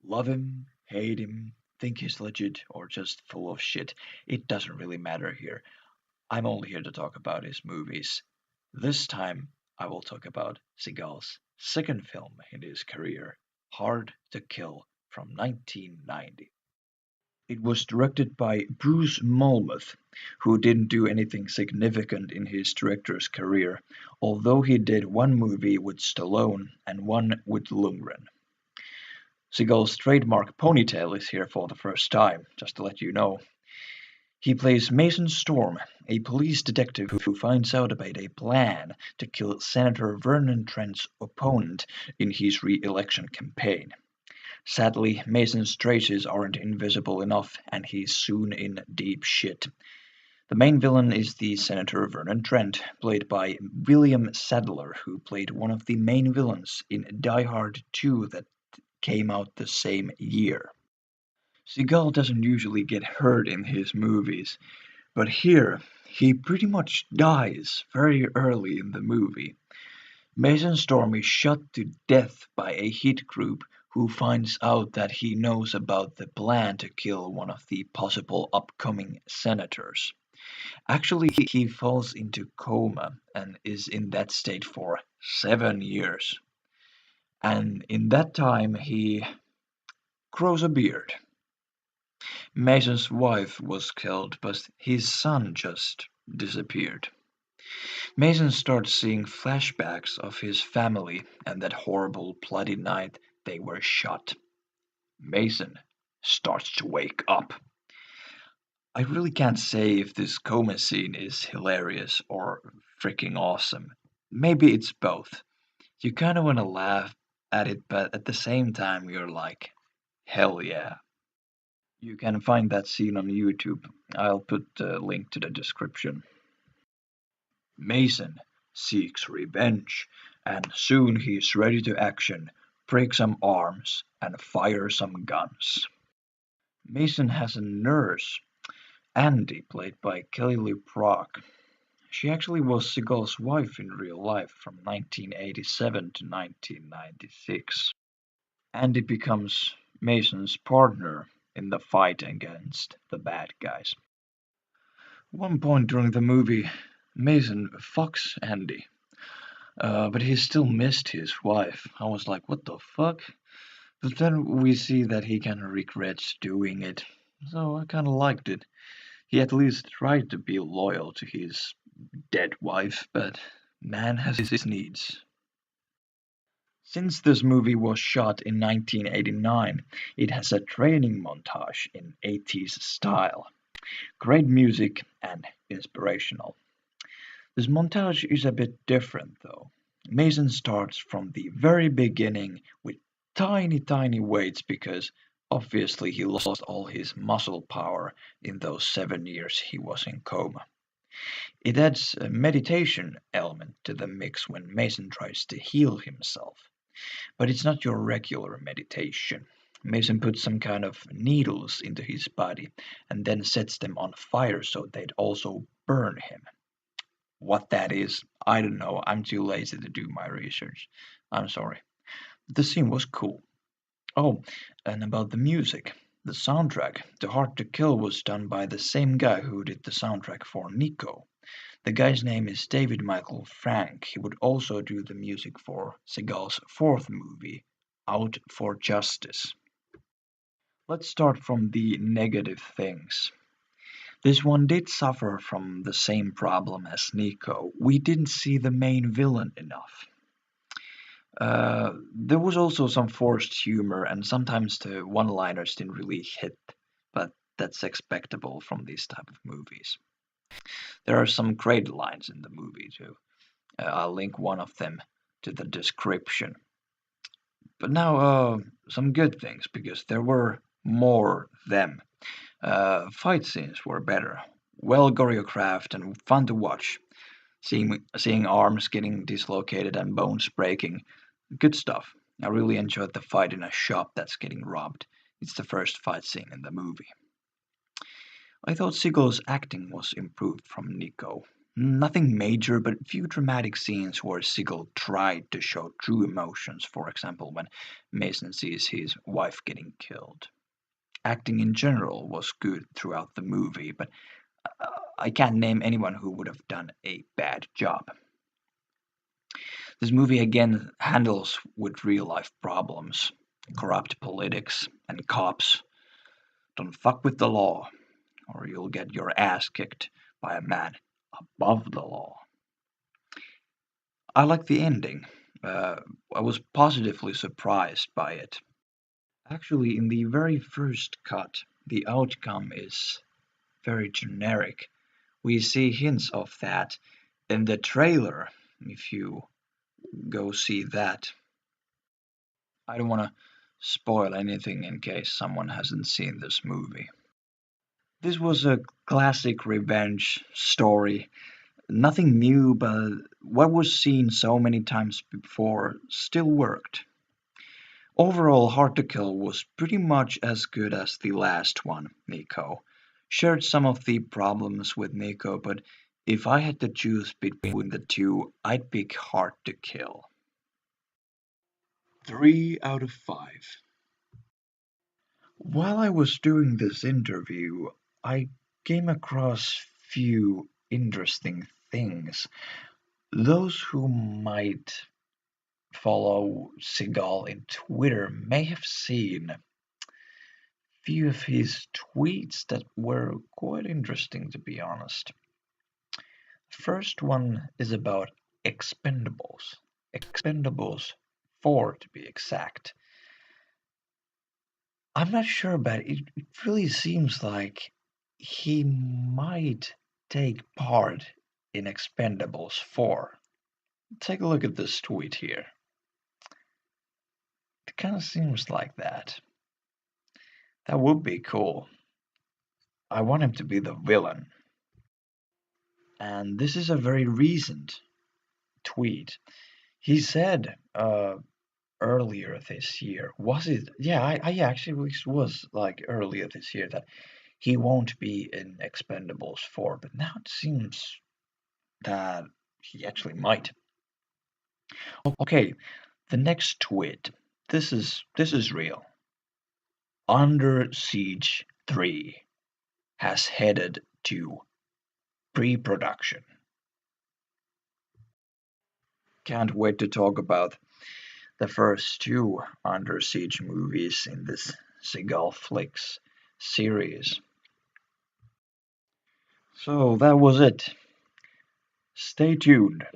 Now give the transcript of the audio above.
Love him, hate him, think he's legit, or just full of shit. It doesn't really matter here. I'm only here to talk about his movies. This time, I will talk about Seagal's second film in his career, Hard to Kill from 1990. It was directed by Bruce Malmuth, who didn't do anything significant in his director's career, although he did one movie with Stallone and one with Lundgren. Seagal's trademark ponytail is here for the first time, just to let you know. He plays Mason Storm, a police detective who finds out about a plan to kill Senator Vernon Trent's opponent in his re-election campaign. Sadly, Mason's traces aren't invisible enough, and he's soon in deep shit. The main villain is the Senator Vernon Trent, played by William Sadler, who played one of the main villains in Die Hard 2 that came out the same year. Seagal doesn't usually get hurt in his movies, but here he pretty much dies very early in the movie. Mason Storm is shot to death by a hit group who finds out that he knows about the plan to kill one of the possible upcoming senators. Actually, he falls into coma and is in that state for 7 years. And in that time, he grows a beard. Mason's wife was killed, but his son just disappeared. Mason starts seeing flashbacks of his family and that horrible bloody night they were shot. Mason starts to wake up. I really can't say if this coma scene is hilarious or freaking awesome. Maybe it's both. You kind of want to laugh at it, but at the same time, you're like, hell yeah. You can find that scene on YouTube. I'll put the link to the description. Mason seeks revenge, and soon he's ready to action, break some arms, and fire some guns. Mason has a nurse, Andy, played by Kelly Lee Brock. She actually was Seagal's wife in real life from 1987 to 1996. Andy becomes Mason's partner in the fight against the bad guys. One point during the movie, Mason fucks Andy, but he still missed his wife. I was like, what the fuck? But then we see that he kind of regrets doing it, so I kind of liked it. He at least tried to be loyal to his dead wife, but man has his needs. Since this movie was shot in 1989, it has a training montage in 80s style. Great music and inspirational. This montage is a bit different though. Mason starts from the very beginning with tiny weights because obviously he lost all his muscle power in those 7 years he was in coma. It adds a meditation element to the mix when Mason tries to heal himself. But it's not your regular meditation. Mason puts some kind of needles into his body and then sets them on fire so they'd also burn him. What that is, I don't know. I'm too lazy to do my research. I'm sorry. The scene was cool. Oh, and about the music. The soundtrack, The Hard to Kill, was done by the same guy who did the soundtrack for Nico. The guy's name is David Michael Frank. He would also do the music for Seagal's fourth movie, Out for Justice. Let's start from the negative things. This one did suffer from the same problem as Nico. We didn't see the main villain enough. There was also some forced humor, and sometimes the one-liners didn't really hit, but that's expectable from these type of movies. There are some great lines in the movie too. I'll link one of them to the description. But now, some good things because there were more them. Fight scenes were better, well choreographed and fun to watch. Seeing arms getting dislocated and bones breaking, good stuff. I really enjoyed the fight in a shop that's getting robbed. It's the first fight scene in the movie. I thought Seagal's acting was improved from Nico. Nothing major, but few dramatic scenes where Seagal tried to show true emotions, for example, when Mason sees his wife getting killed. Acting in general was good throughout the movie, but I can't name anyone who would have done a bad job. This movie again handles with real life problems, corrupt politics, and cops. Don't fuck with the law, or you'll get your ass kicked by a man above the law. I like the ending. I was positively surprised by it. Actually, in the very first cut, the outcome is very generic. We see hints of that in the trailer, if you go see that. I don't want to spoil anything in case someone hasn't seen this movie. This was a classic revenge story. Nothing new, but what was seen so many times before still worked. Overall, Hard to Kill was pretty much as good as the last one, Nico. Shared some of the problems with Nico, but if I had to choose between the two, I'd pick Hard to Kill. 3 out of 5. While I was doing this interview, I came across few interesting things. Those who might follow Seagal in Twitter may have seen few of his tweets that were quite interesting, to be honest. First one is about Expendables. Expendables 4 to be exact. I'm not sure, but it really seems like he might take part in Expendables 4. Take a look at this tweet here. It kind of seems like that. That would be cool. I want him to be the villain. And this is a very recent tweet. He said earlier this year, was it? Yeah, I actually was like earlier this year that he won't be in Expendables 4, but now it seems that he actually might. Okay, the next tweet. This is real. Under Siege 3 has headed to pre-production. Can't wait to talk about the first two Under Siege movies in this Seagal Flicks series. So that was it. Stay tuned.